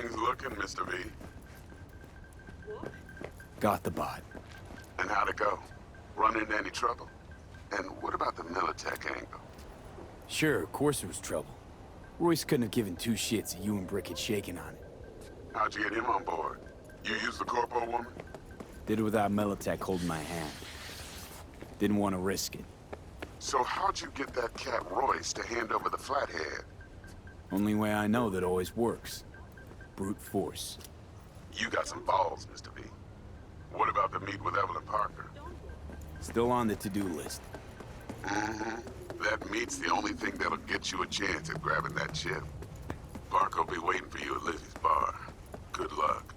things looking, Mr. V? Got the bot. And how'd it go? Run into any trouble? And what about the Militech angle? Sure, of course there was trouble. Royce couldn't have given two shits that you and Brick had shaken on it. How'd you get him on board? You used the corpo woman? Did it without Militech holding my hand. Didn't want to risk it. So how'd you get that cat Royce to hand over the flathead? Only way I know that always works. Brute force. You got some balls, Mr. V. What about the meet with Evelyn Parker? Still on the to-do list. That meet's the only thing that'll get you a chance at grabbing that chip. Parker will be waiting for you at Lizzie's bar. Good luck.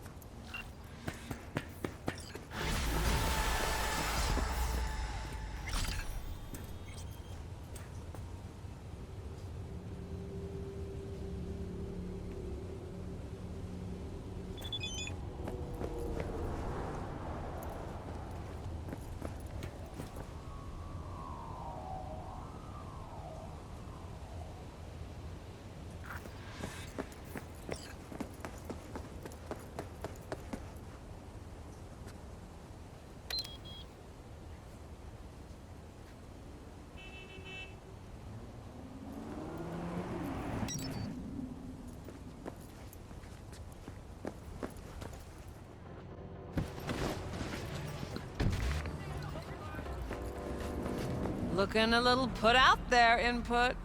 Looking a little put out there, input.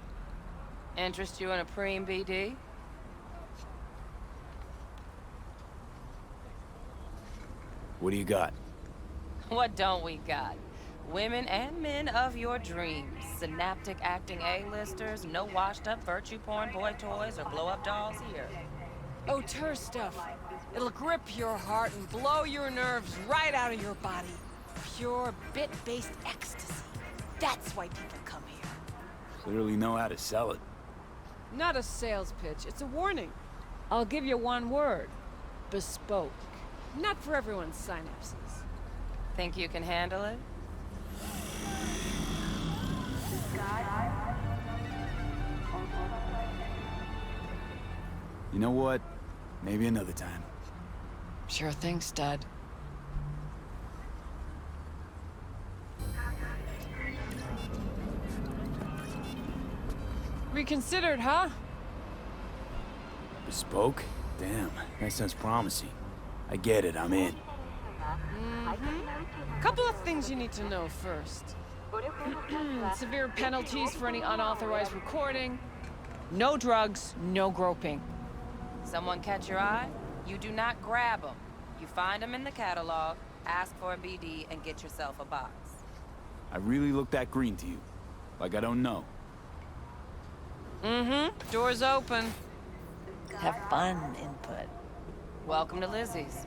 Interest you in a preem BD? What do you got? What don't we got? Women and men of your dreams. Synaptic acting A-listers, no washed-up virtue porn boy toys or blow-up dolls here. Auteur stuff. It'll grip your heart and blow your nerves right out of your body. Pure bit-based ecstasy. That's why people come here. Clearly know how to sell it. Not a sales pitch, it's a warning. I'll give you one word. Bespoke. Not for everyone's synapses. Think you can handle it? You know what? Maybe another time. Sure thing, stud. Reconsidered, huh? Bespoke? Damn, that sounds promising. I get it, I'm in. Couple of things you need to know first. Severe penalties for any unauthorized recording. No drugs, no groping. Someone catch your eye? You do not grab them. You find them in the catalog, ask for a BD, and get yourself a box. I really look that green to you. Like I don't know. Door's open. Have fun, input. Welcome to Lizzie's.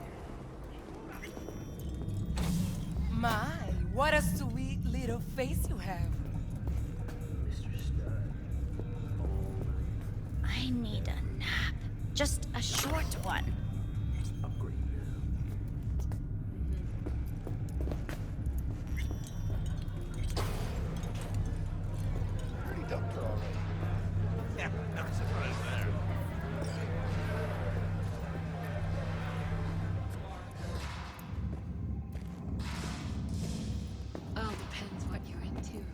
My, what a sweet little face you have. I need a nap. Just a short one. Pretty dumped her already. Yeah, never surprised there. All depends what you're into.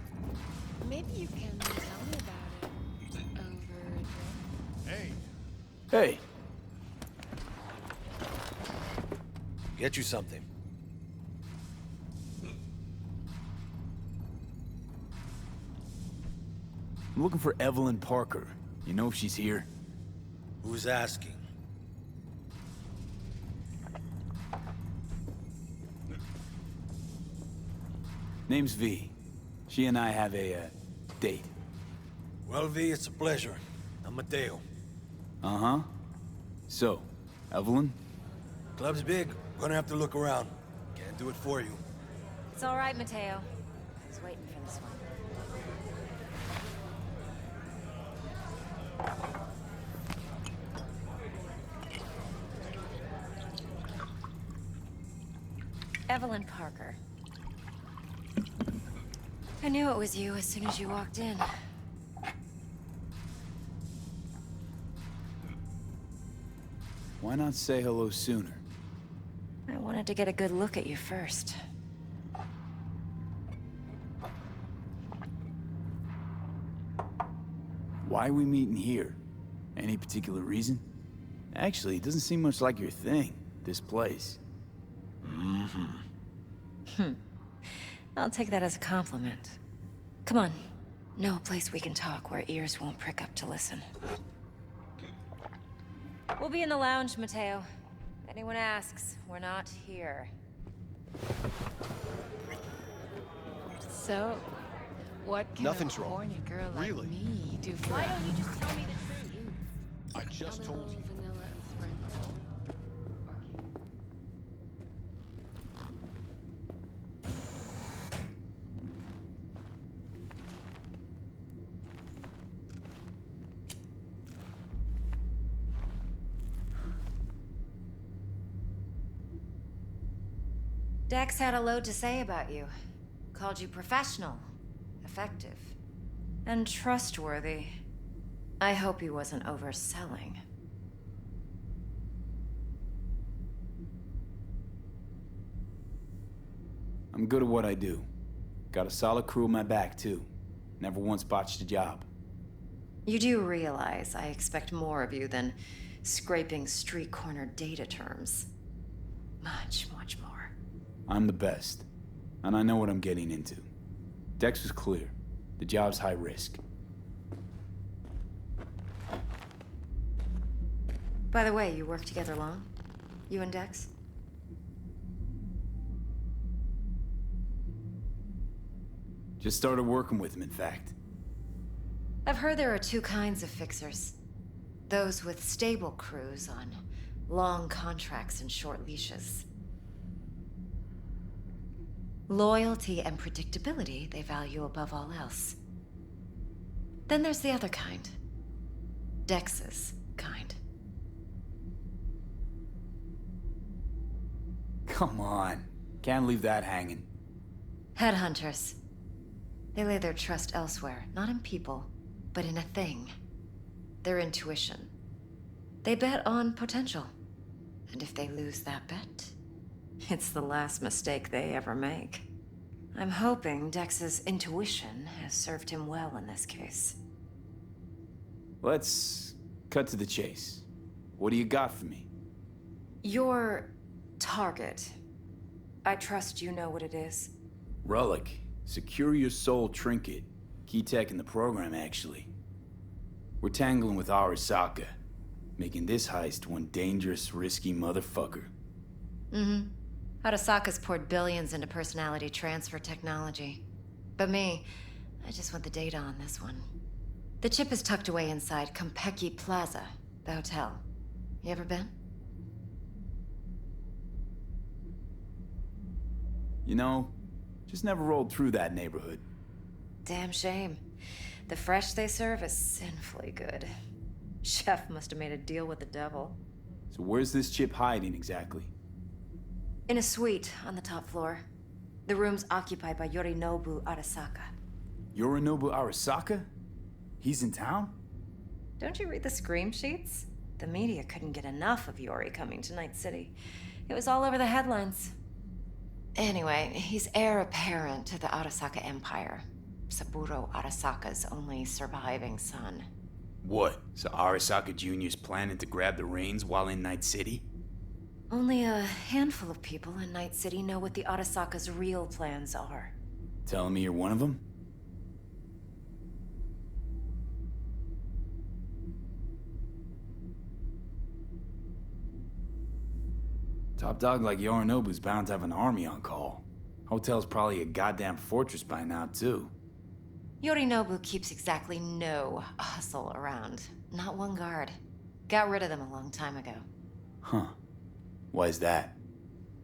Maybe you can tell me about it. Over a drink. Hey, Hey, Get you something. I'm looking for Evelyn Parker. You know if she's here? Who's asking? Name's V. She and I have a, date. Well, V, it's a pleasure. I'm Mateo. Uh-huh. So, Evelyn? Club's big. Gonna have to look around. Can't do it for you. It's all right, Mateo. I was waiting for this one. Evelyn Parker. I knew it was you as soon as you walked in. Why not say hello sooner? I wanted to get a good look at you first. Why are we meeting here? Any particular reason? Actually, it doesn't seem much like your thing, this place. I'll take that as a compliment. Come on. Know a place we can talk where ears won't prick up to listen. We'll be in the lounge, Mateo. If anyone asks, we're not here. So, what can Nothing's a wrong. horny girl like Really? me do for Why don't you just tell me the truth? I just told you. Vanilla and Sprite. Dex had a load to say about you. Called you professional, effective, and trustworthy. I hope he wasn't overselling. I'm good at what I do. Got a solid crew on my back, too. Never once botched a job. You do realize I expect more of you than scraping street corner data terms. Much, much more. I'm the best, and I know what I'm getting into. Dex was clear. The job's high risk. By the way, you work together long? You and Dex? Just started working with him, in fact. I've heard there are two kinds of fixers. Those with stable crews on long contracts and short leashes. Loyalty and predictability they value above all else. Then there's the other kind. Dex's kind. Come on. Can't leave that hanging. Headhunters. They lay their trust elsewhere, not in people, but in a thing. Their intuition. They bet on potential. And if they lose that bet, it's the last mistake they ever make. I'm hoping Dex's intuition has served him well in this case. Let's cut to the chase. What do you got for me? Your target. I trust you know what it is. Relic. Secure your soul trinket. Key tech in the program, actually. We're tangling with Arasaka, making this heist one dangerous, risky motherfucker. Mm-hmm. Arasaka's poured billions into personality transfer technology. But me, I just want the data on this one. The chip is tucked away inside Kompeki Plaza, the hotel. You ever been? You know, just never rolled through that neighborhood. Damn shame. The fresh they serve is sinfully good. Chef must have made a deal with the devil. So where's this chip hiding exactly? In a suite on the top floor. The room's occupied by Yorinobu Arasaka. Yorinobu Arasaka? He's in town? Don't you read the scream sheets? The media couldn't get enough of Yori coming to Night City. It was all over the headlines. Anyway, he's heir apparent to the Arasaka Empire. Saburo Arasaka's only surviving son. What? So Arasaka Jr.'s planning to grab the reins while in Night City? Only a handful of people in Night City know what the Arasaka's real plans are. Telling me you're one of them? Top dog like Yorinobu's bound to have an army on call. Hotel's probably a goddamn fortress by now, too. Yorinobu keeps exactly no hustle around. Not one guard. Got rid of them a long time ago. Huh. Why is that?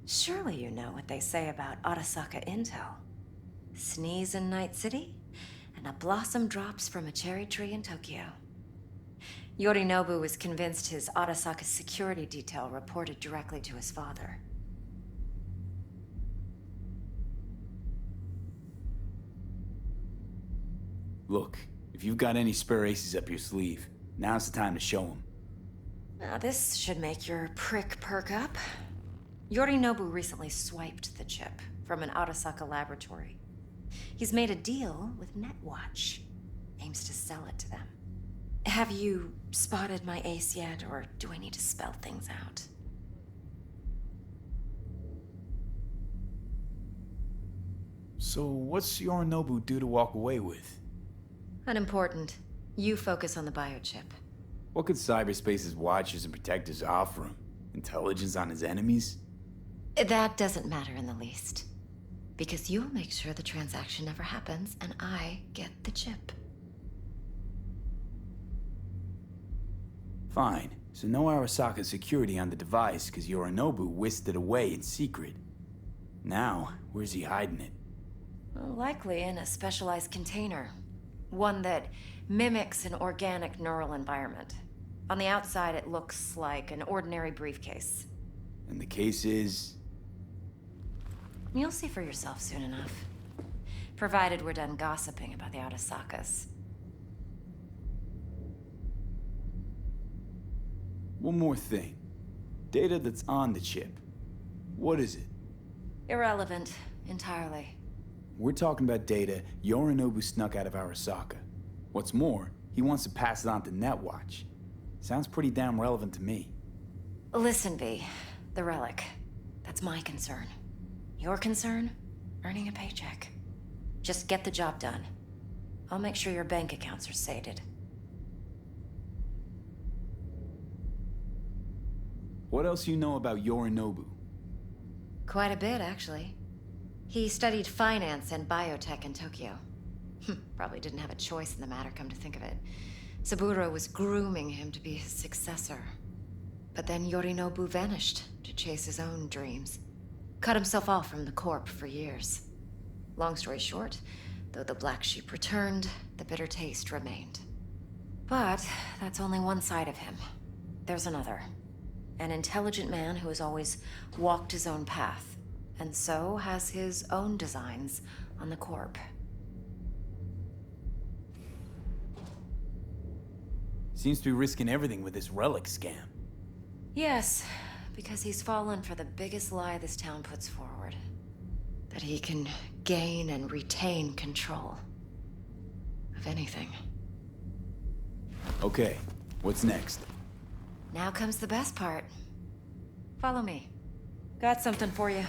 Surely you know what they say about Arasaka intel. Sneeze in Night City, and a blossom drops from a cherry tree in Tokyo. Yorinobu was convinced his Arasaka security detail reported directly to his father. Look, if you've got any spare aces up your sleeve, now's the time to show them. Now, this should make your prick perk up. Yorinobu recently swiped the chip from an Arasaka laboratory. He's made a deal with Netwatch. Aims to sell it to them. Have you spotted my ace yet, or do I need to spell things out? So what's Yorinobu due to walk away with? Unimportant. You focus on the biochip. What could cyberspace's watchers and protectors offer him? Intelligence on his enemies? That doesn't matter in the least. Because you'll make sure the transaction never happens, and I get the chip. Fine. So no Arasaka security on the device because Yorinobu whisked it away in secret. Now, where's he hiding it? Well, likely in a specialized container. One that mimics an organic neural environment. On the outside, it looks like an ordinary briefcase. And the case is... You'll see for yourself soon enough. Provided we're done gossiping about the Arasakas. One more thing. Data that's on the chip. What is it? Irrelevant, entirely. We're talking about data Yorinobu snuck out of Arasaka. What's more, he wants to pass it on to Netwatch. Sounds pretty damn relevant to me. Listen, V. The relic. That's my concern. Your concern? Earning a paycheck. Just get the job done. I'll make sure your bank accounts are sated. What else you know about Yorinobu? Quite a bit, actually. He studied finance and biotech in Tokyo. Probably didn't have a choice in the matter, come to think of it. Saburo was grooming him to be his successor. But then Yorinobu vanished to chase his own dreams. Cut himself off from the Corp for years. Long story short, though the black sheep returned, the bitter taste remained. But that's only one side of him. There's another. An intelligent man who has always walked his own path, and so has his own designs on the Corp. Seems to be risking everything with this relic scam. Yes, because he's fallen for the biggest lie this town puts forward. That he can gain and retain control of anything. Okay, what's next? Now comes the best part. Follow me. Got something for you.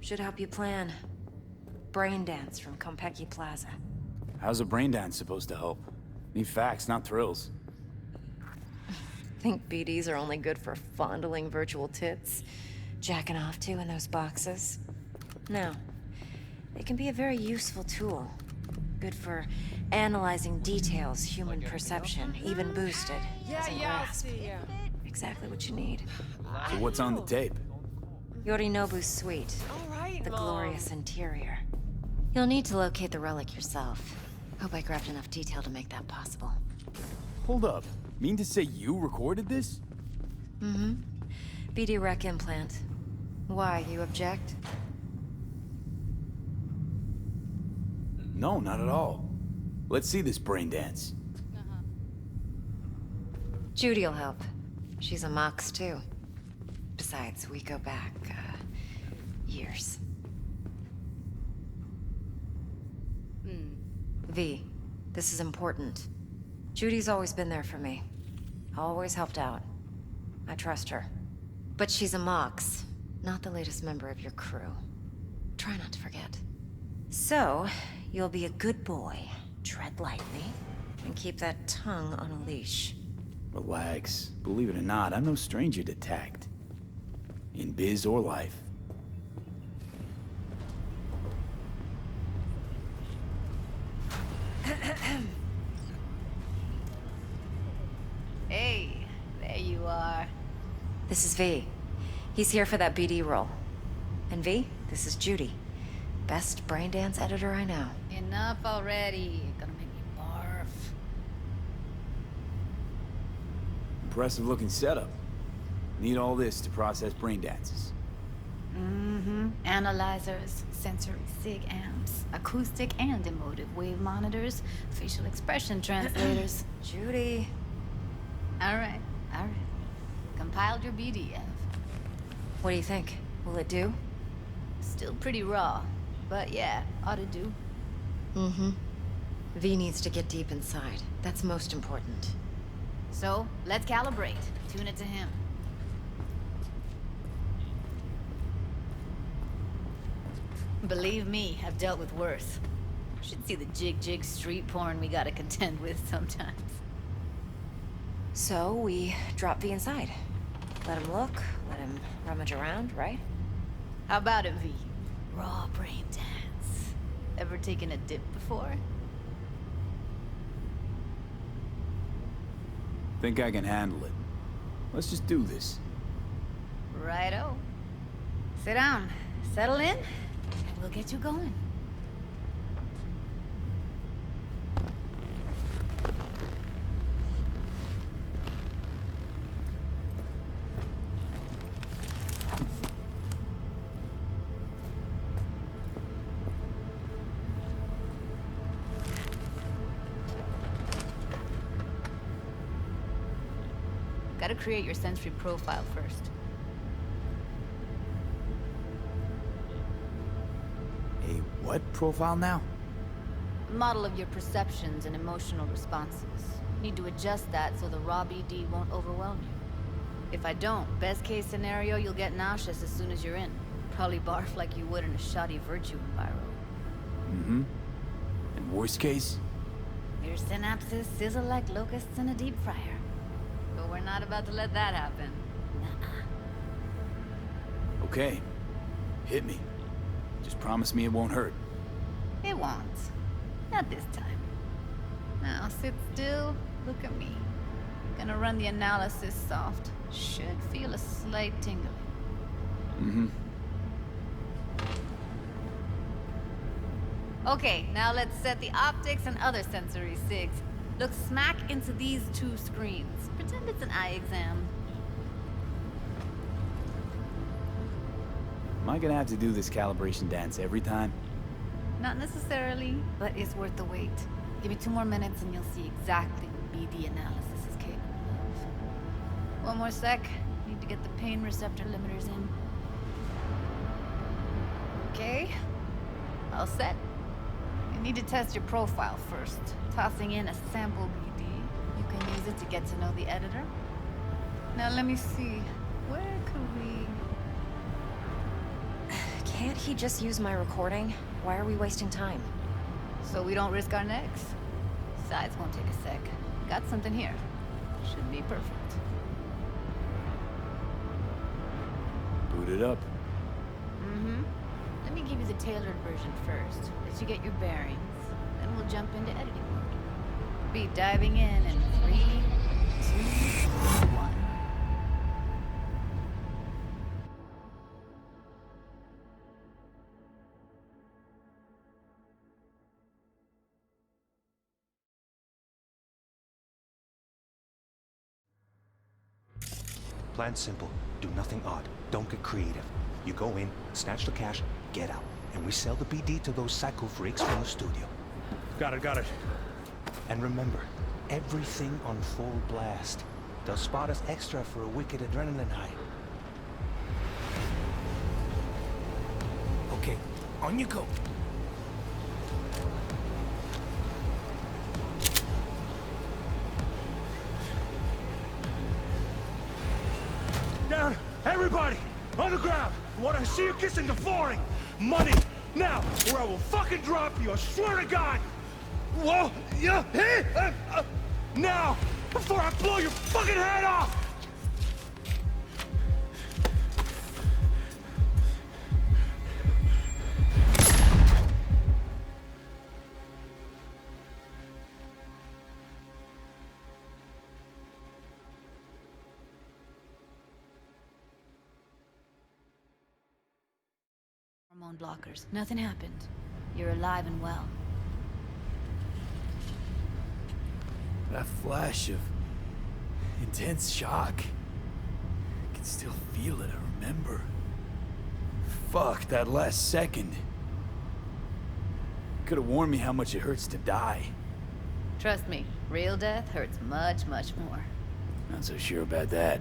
Should help you plan. Brain dance from Konpeki Plaza. How's a brain dance supposed to help? Need facts, not thrills. Think BDs are only good for fondling virtual tits? Jacking off to in those boxes? No. They can be a very useful tool. Good for analyzing details human perception, even boosted, doesn't grasp. Exactly what you need. So what's on the tape? Yorinobu's suite. The glorious interior. You'll need to locate the relic yourself. Hope I grabbed enough detail to make that possible. Hold up. Mean to say you recorded this? Mm-hmm. BD rec implant. Why, you object? No, not at all. Let's see this brain dance. Judy'll help. She's a Mox, too. Besides, we go back, years. V, this is important. Judy's always been there for me. Always helped out. I trust her. But she's a Mox, not the latest member of your crew. Try not to forget. So, you'll be a good boy, tread lightly, and keep that tongue on a leash. Relax. Believe it or not, I'm no stranger to tact. In biz or life. Hey, there you are. This is V. He's here for that BD role. And V, this is Judy. Best brain dance editor I know. Enough already. You're gonna make me barf. Impressive looking setup. Need all this to process brain dances. Mm-hmm. Analyzers, sensory sig amps, acoustic and emotive wave monitors, facial expression translators. Judy. All right. compiled your BDF. What do you think? Will it do? Still pretty raw, but yeah, ought to do. Mm-hmm. V needs to get deep inside. That's most important. So, let's calibrate. Tune it to him. Believe me, I've dealt with worse. Should see the jig street porn we gotta contend with sometimes. So, we drop V inside. Let him look, let him rummage around, right? How about it, V? Raw brain dance. Ever taken a dip before? Think I can handle it. Let's just do this. Righto. Sit down, settle in, and we'll get you going. Gotta create your sensory profile first. A what profile now? A model of your perceptions and emotional responses. Need to adjust that so the raw BD won't overwhelm you. If I don't, best case scenario, you'll get nauseous as soon as you're in. Probably barf like you would in a shoddy virtue enviro. Mm-hmm. And worst case? Your synapses sizzle like locusts in a deep fryer. But we're not about to let that happen. Nuh-uh. Okay. Hit me. Just promise me it won't hurt. It won't. Not this time. Now sit still, look at me. Gonna run the analysis soft. Should feel a slight tingling. Mm-hmm. Okay, now let's set the optics and other sensory sigs. Look smack into these two screens. Pretend it's an eye exam. Am I gonna have to do this calibration dance every time? Not necessarily, but it's worth the wait. Give me 2 more minutes and you'll see exactly what BD analysis is capable of. One more sec. Need to get the pain receptor limiters in. Okay. All set. You need to test your profile first. Tossing in a sample BD. You can use it to get to know the editor. Now let me see. Where could we... Can't he just use my recording? Why are we wasting time? So we don't risk our necks. Besides, won't take a sec. Got something here. Should be perfect. Boot it up. Mm-hmm. Let me give you the tailored version first. Let you get your bearings. Then we'll jump into editing mode. Be diving in 3, 2, 1. Plan simple. Do nothing odd. Don't get creative. You go in, snatch the cash, get out. And we sell the BD to those psycho freaks from the studio. Got it. And remember, everything on full blast. They'll spot us extra for a wicked adrenaline high. Okay, on you go. Down! Everybody! On the ground! I want to see you kissing the flooring! Money! Now! Or I will fucking drop you! I swear to God! Whoa! Yeah! Hey! Now! Before I blow your fucking head off! Hormone blockers. Nothing happened. You're alive and well. That flash of intense shock. I can still feel it, I remember. Fuck, that last second. Could have warned me how much it hurts to die. Trust me, real death hurts much, much more. Not so sure about that.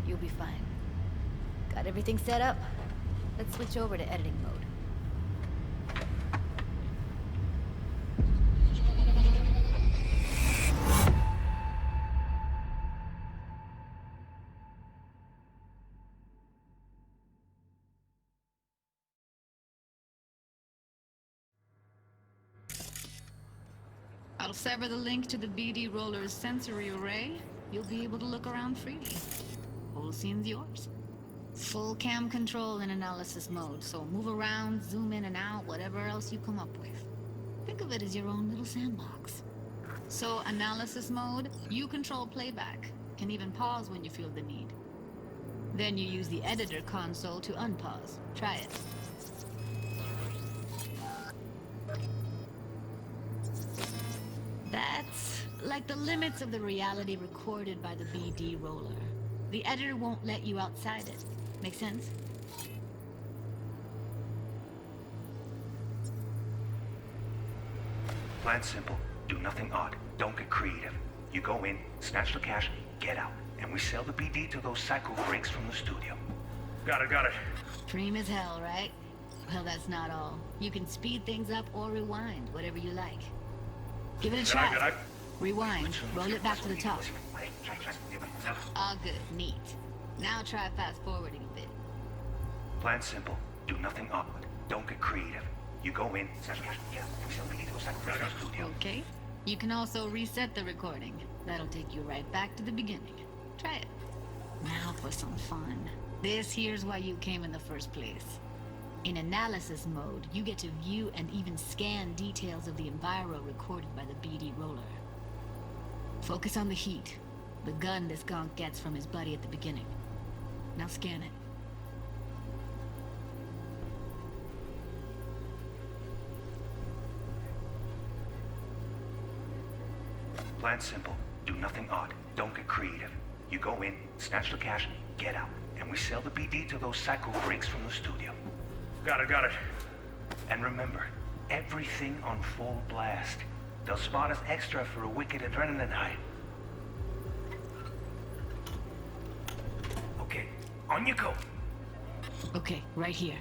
You'll be fine. Got everything set up? Let's switch over to editing mode. I'll sever the link to the BD Roller's sensory array. You'll be able to look around freely. Whole scene's yours. Full cam control in analysis mode, so move around, zoom in and out, whatever else you come up with. Think of it as your own little sandbox. So, analysis mode, you control playback. Can even pause when you feel the need. Then you use the editor console to unpause. Try it. That's like the limits of the reality recorded by the BD roller. The editor won't let you outside it. Make sense? Plan simple. Do nothing odd. Don't get creative. You go in, snatch the cash, get out. And we sell the BD to those psycho freaks from the studio. Got it. Dream as hell, right? Well, that's not all. You can speed things up or rewind, whatever you like. Give it a try. Rewind. Roll it back to the top. All good. Neat. Now try fast forwarding a bit. Plan simple. Do nothing odd. Don't get creative. You go in, snatch the cash, get out. And we sell the BD to those psycho freaks from the studio. Okay. You can also reset the recording. That'll take you right back to the beginning. Try it. Now for some fun. This here's why you came in the first place. In analysis mode, you get to view and even scan details of the enviro recorded by the BD roller. Focus on the heat, the gun this gonk gets from his buddy at the beginning. Now scan it. Plan simple. Do nothing odd. Don't get creative. You go in, snatch the cash, get out. And we sell the BD to those psycho freaks from the studio. Got it. And remember, everything on full blast. They'll spot us extra for a wicked adrenaline high. Okay, on you go. Okay, right here.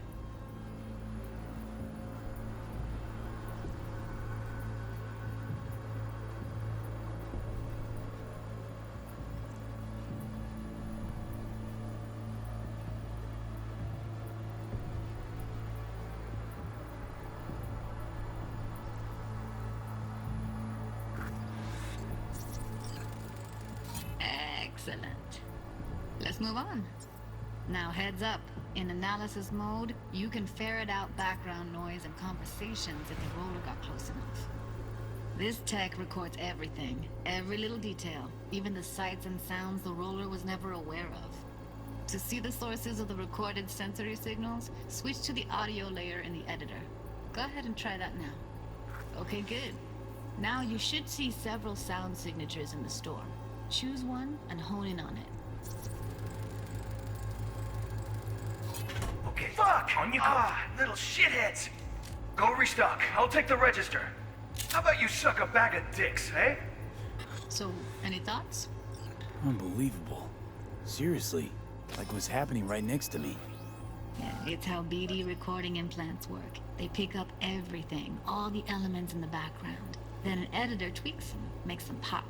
Excellent. Let's move on. Now heads up. In analysis mode, you can ferret out background noise and conversations if the roller got close enough. This tech records everything, every little detail, even the sights and sounds the roller was never aware of. To see the sources of the recorded sensory signals, switch to the audio layer in the editor. Go ahead and try that now. Okay, good. Now you should see several sound signatures in the storm. Choose one and hone in on it. Okay. Fuck! On you go. Little shitheads! Go restock. I'll take the register. How about you suck a bag of dicks, eh? So, any thoughts? Unbelievable. Seriously, like what's happening right next to me. Yeah, it's how BD recording implants work. They pick up everything, all the elements in the background. Then an editor tweaks them, makes them pop.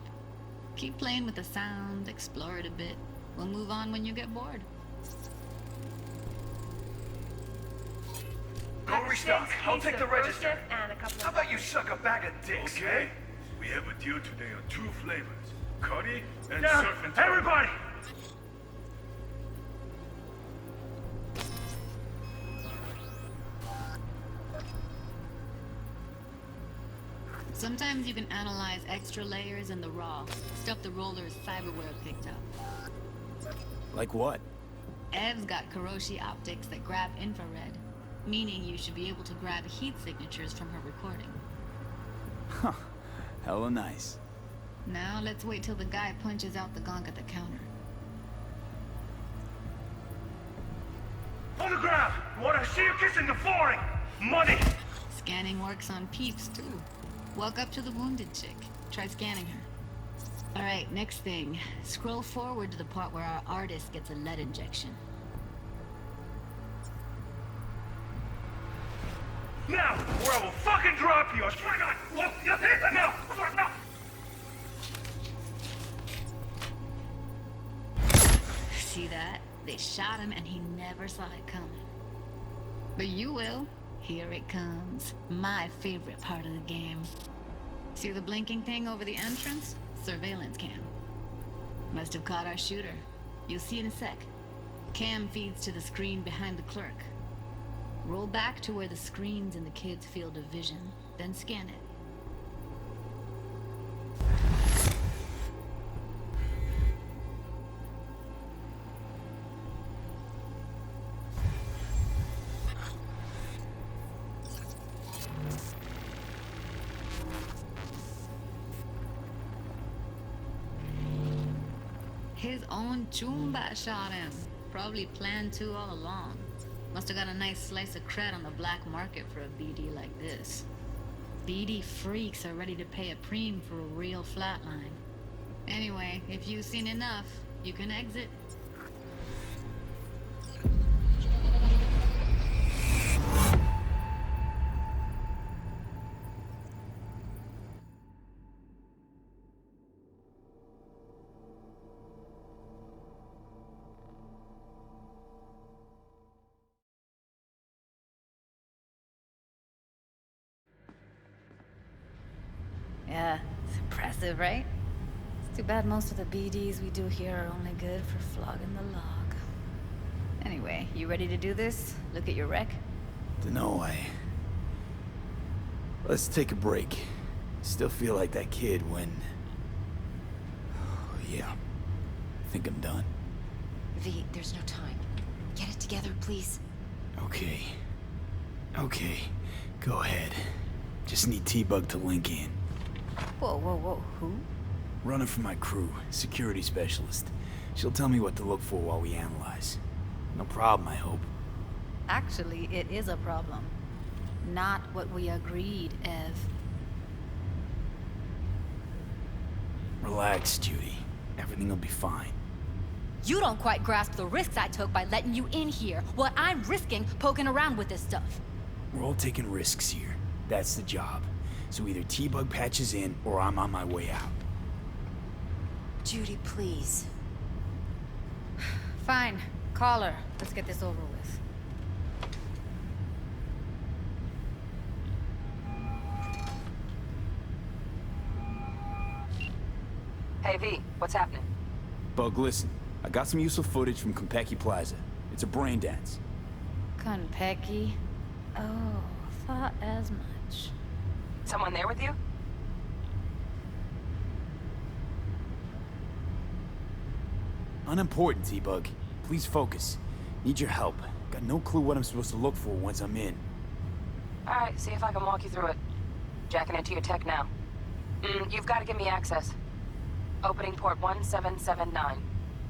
Keep playing with the sound, explore it a bit. We'll move on when you get bored. Go restock. I'll take the register. How about you suck a bag of dicks, Okay. eh? We have a deal today on 2 flavors. Curry and Down, surf and turf. everybody! Sometimes you can analyze extra layers in the raw, stuff the roller's cyberware picked up. Like what? Ev's got Kiroshi optics that grab infrared, meaning you should be able to grab heat signatures from her recording. Huh. Hella nice. Now let's wait till the guy punches out the gonk at the counter. On the ground! Want to see you kissing the flooring! Money! Scanning works on peeps, too. Walk up to the wounded chick. Try scanning her. Alright, next thing. Scroll forward to the part where our artist gets a lead injection. Now, or I will fucking drop you! I swear to God! Look, you hit them now! No! See that? They shot him and he never saw it coming. But you will. Here it comes. My favorite part of the game. See the blinking thing over the entrance? Surveillance cam. Must have caught our shooter. You'll see in a sec. Cam feeds to the screen behind the clerk. Roll back to where the screen's in the kid's field of vision, then scan it. His own Chumba shot him. Probably planned to all along. Must have got a nice slice of cred on the black market for a BD like this. BD freaks are ready to pay a preem for a real flatline. Anyway, if you've seen enough, you can exit. Yeah, it's impressive, right? It's too bad most of the BDs we do here are only good for flogging the log. Anyway, you ready to do this? Look at your rec? Dunno, Let's take a break. Still feel like that kid when... Oh, yeah. I think I'm done. V, there's no time. Get it together, please. Okay. Okay. Go ahead. Just need T-Bug to link in. Whoa, who? Running for my crew, security specialist. She'll tell me what to look for while we analyze. No problem, I hope. Actually, it is a problem. Not what we agreed, Ev. Relax, Judy. Everything will be fine. You don't quite grasp the risks I took by letting you in here. What I'm risking poking around with this stuff. We're all taking risks here. That's the job. So either T-Bug patches in, or I'm on my way out. Judy, please. Fine. Call her. Let's get this over with. Hey, V, what's happening? Bug, listen. I got some useful footage from Konpeki Plaza. It's a brain dance. Konpeki? Oh, thought as much. Someone there with you? Unimportant, T-Bug. Please focus. Need your help. Got no clue what I'm supposed to look for once I'm in. Alright, see if I can walk you through it. Jacking into your tech now. You've got to give me access. Opening port 1779.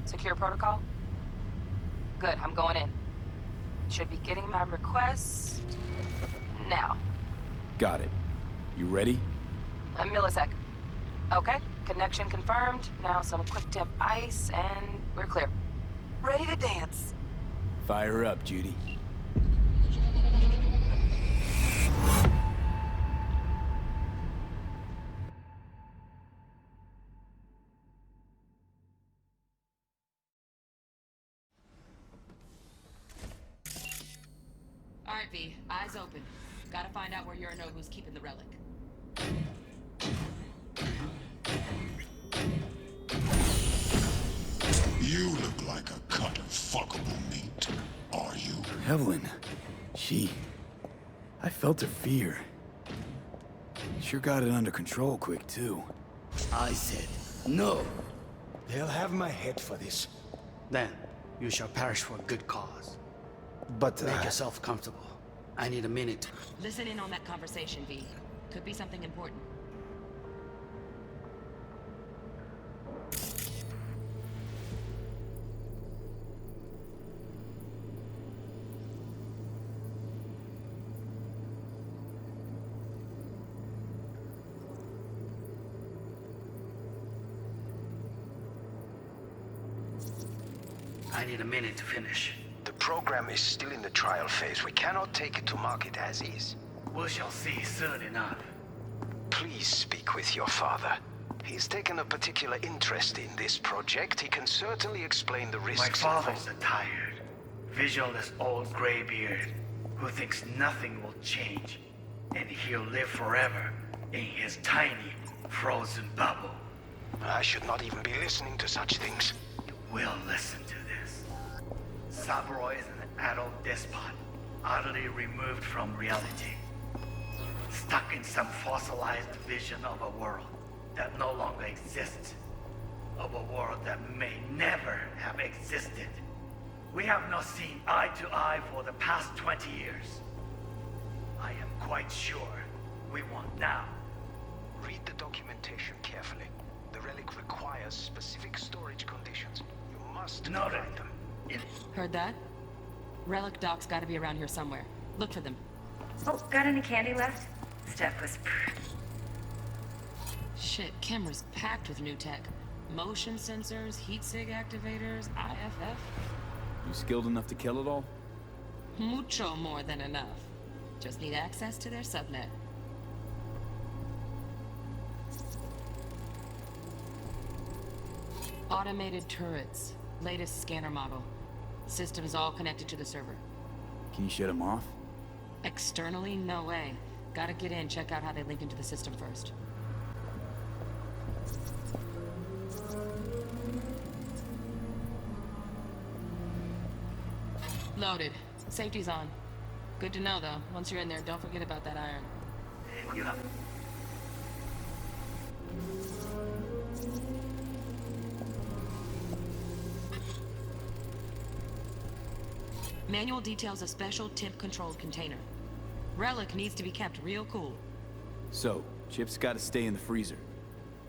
Secure protocol? Good, I'm going in. Should be getting my request... now. Got it. You ready? A millisec. Okay, connection confirmed. Now some quick tip ice, and we're clear. Ready to dance. Fire her up, Judy. Alright, V, eyes open. Gotta find out where Yorinobu's keeping the relic. You look like a cut of fuckable meat. Are you? Evelyn. I felt her fear. Sure got it under control quick, too. I said no. They'll have my head for this. Then you shall perish for a good cause. But, Make yourself comfortable. I need a minute. Listen in on that conversation, V. Could be something important. I need a minute to finish. The program is still in the trial phase. We cannot take it to market as is. We shall see soon enough. Please speak with your father. He's taken a particular interest in this project. He can certainly explain the risks. My father's a tired, visionless old graybeard who thinks nothing will change, and he'll live forever in his tiny, frozen bubble. I should not even be listening to such things. You will listen to this. Saburo is an adult despot, utterly removed from reality. Stuck in some fossilized vision of a world that no longer exists. Of a world that may never have existed. We have not seen eye to eye for the past 20 years. I am quite sure we want now. Read the documentation carefully. The relic requires specific storage conditions. You must provide them. Heard that? Relic docs gotta be around here somewhere. Look for them. Oh, got any candy left? Steph was... Shit, camera's packed with new tech. Motion sensors, heat sig activators, IFF. You skilled enough to kill it all? Mucho more than enough. Just need access to their subnet. Automated turrets. Latest scanner model. System's all connected to the server. Can you shut them off? Externally, no way. Gotta get in, check out how they link into the system first. Loaded. Safety's on. Good to know, though. Once you're in there, don't forget about that iron. Yeah. Manual details a special temp-controlled container. Relic needs to be kept real cool. So, Chip's gotta stay in the freezer.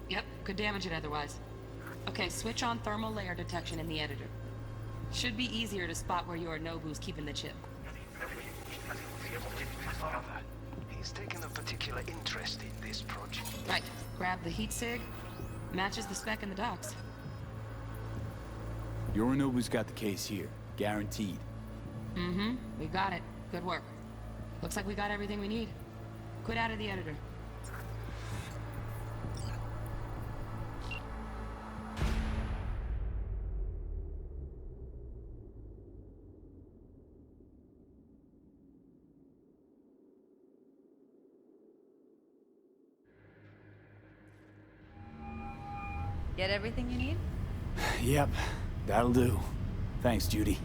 Yep, could damage it otherwise. Okay, switch on thermal layer detection in the editor. Should be easier to spot where Yorinobu's keeping the chip. He's taken a particular interest in this project. Right, grab the heat sig. Matches the spec in the docs. Yorinobu's got the case here. Guaranteed. Mm-hmm, we got it. Good work. Looks like we got everything we need. Quit out of the editor. Get everything you need? Yep, that'll do. Thanks, Judy.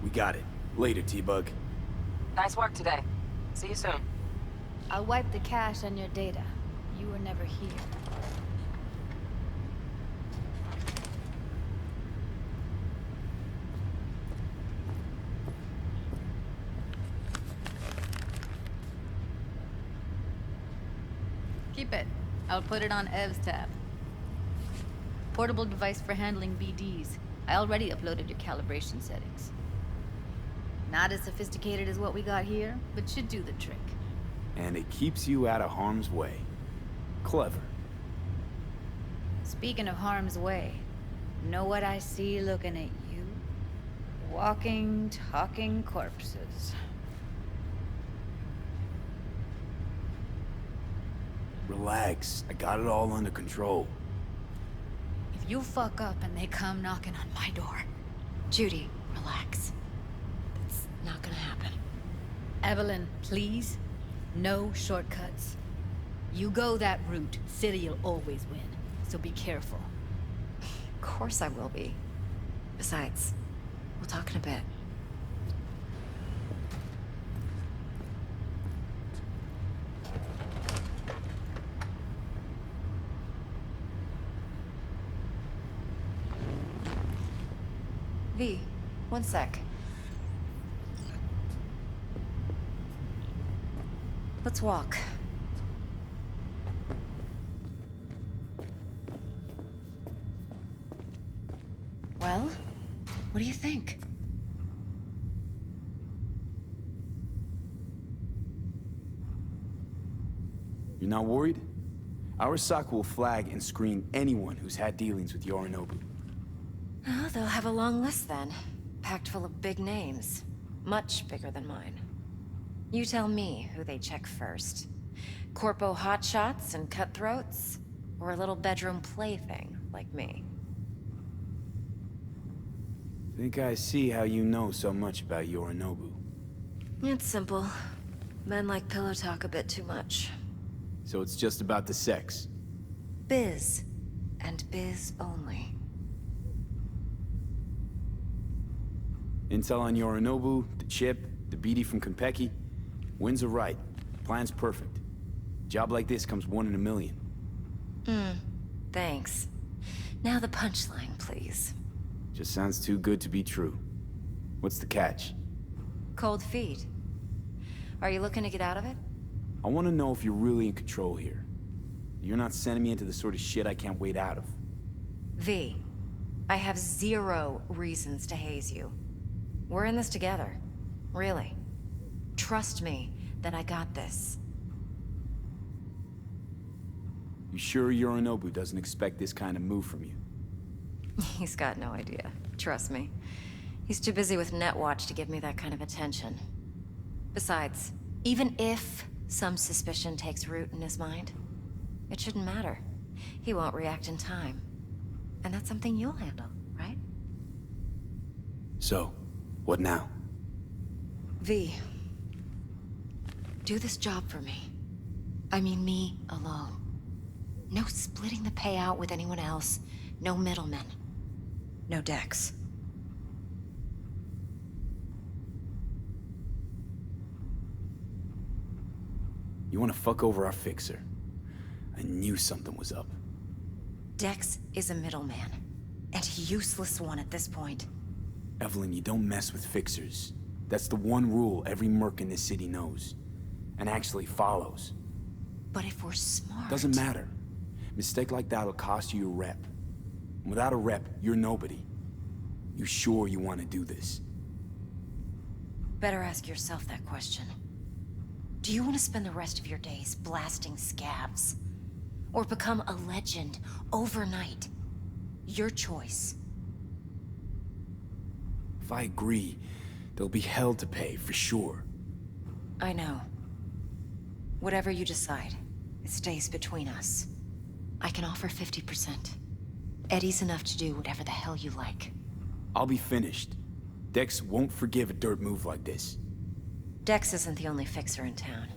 We got it. Later, T-Bug. Nice work today. See you soon. I'll wipe the cache on your data. You were never here. Keep it. I'll put it on Ev's tab. Portable device for handling BDs. I already uploaded your calibration settings. Not as sophisticated as what we got here, but should do the trick. And it keeps you out of harm's way. Clever. Speaking of harm's way, know what I see looking at you? Walking, talking corpses. Relax. I got it all under control. If you fuck up and they come knocking on my door... Judy, relax. That's not gonna happen. Evelyn, please. No shortcuts. You go that route, City'll always win. So be careful. Of course I will be. Besides, we'll talk in a bit. V, one sec. Let's walk. Well, what do you think? You're not worried? Arasaka will flag and screen anyone who's had dealings with Yorinobu. Oh, they'll have a long list then. Packed full of big names. Much bigger than mine. You tell me who they check first. Corpo hotshots and cutthroats? Or a little bedroom plaything like me? Think I see how you know so much about Yorinobu. It's simple. Men like pillow talk a bit too much. So it's just about the sex? Biz. And biz only. Intel on Yorinobu, the chip, the BD from Konpeki. Winds are right. Plan's perfect. Job like this comes 1 in a million. Thanks. Now the punchline, please. Just sounds too good to be true. What's the catch? Cold feet. Are you looking to get out of it? I want to know if you're really in control here. You're not sending me into the sort of shit I can't wait out of. V, I have 0 reasons to haze you. We're in this together. Really. Trust me that I got this. You sure Yorinobu doesn't expect this kind of move from you? He's got no idea. Trust me. He's too busy with Netwatch to give me that kind of attention. Besides, even if some suspicion takes root in his mind, it shouldn't matter. He won't react in time. And that's something you'll handle, right? So, what now? V, do this job for me. I mean me alone. No splitting the payout with anyone else. No middlemen. No Dex. You want to fuck over our fixer? I knew something was up. Dex is a middleman. And a useless one at this point. Evelyn, you don't mess with fixers. That's the one rule every merc in this city knows. And actually follows. But if we're smart... Doesn't matter. Mistake like that'll cost you your rep. Without a rep, you're nobody. You sure you want to do this? Better ask yourself that question. Do you want to spend the rest of your days blasting scabs? Or become a legend overnight? Your choice. If I agree, there'll be hell to pay, for sure. I know. Whatever you decide, it stays between us. I can offer 50%. Eddie's enough to do whatever the hell you like. I'll be finished. Dex won't forgive a dirt move like this. Dex isn't the only fixer in town.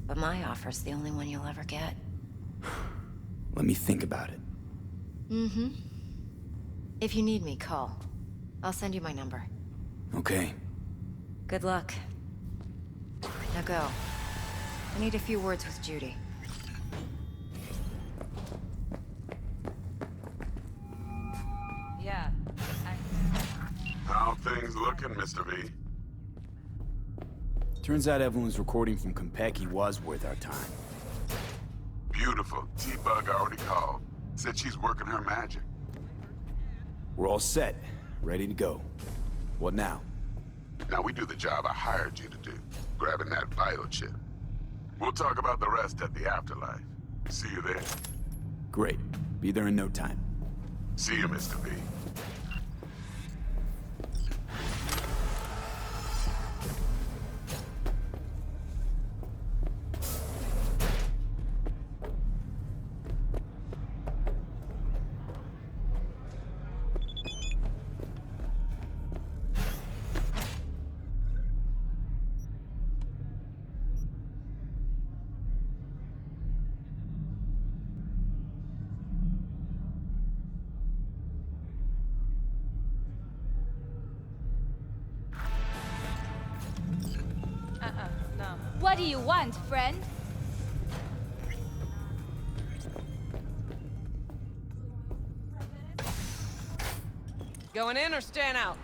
But my offer's the only one you'll ever get. Let me think about it. Mm-hmm. If you need me, call. I'll send you my number. Okay. Good luck. Now go. I need a few words with Judy. Yeah. How things looking, Mr. V? Turns out Evelyn's recording from Konpeki was worth our time. Beautiful. T-Bug already called. Said she's working her magic. We're all set. Ready to go. What now? Now we do the job I hired you to do. Grabbing that biochip. We'll talk about the rest at the afterlife. See you there. Great. Be there in no time. See you, Mr. V. No. What do you want, friend? Going in or staying out?